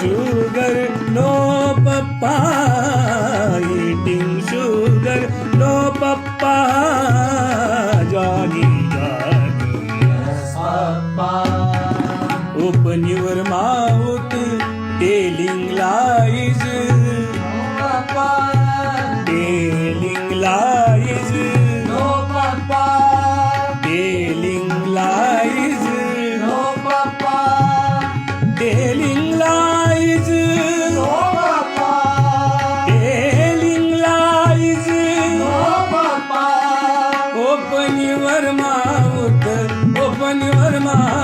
sugar, no papa. Eating sugar, no papa. Johnny, Johnny, Yes, Papa. open your mouth, telling lies, Papa. telling lies, No, Papa. telling lies, No, Papa. telling lies, No, Papa. telling lies. No, Papa. Open your mouth, open your mouth.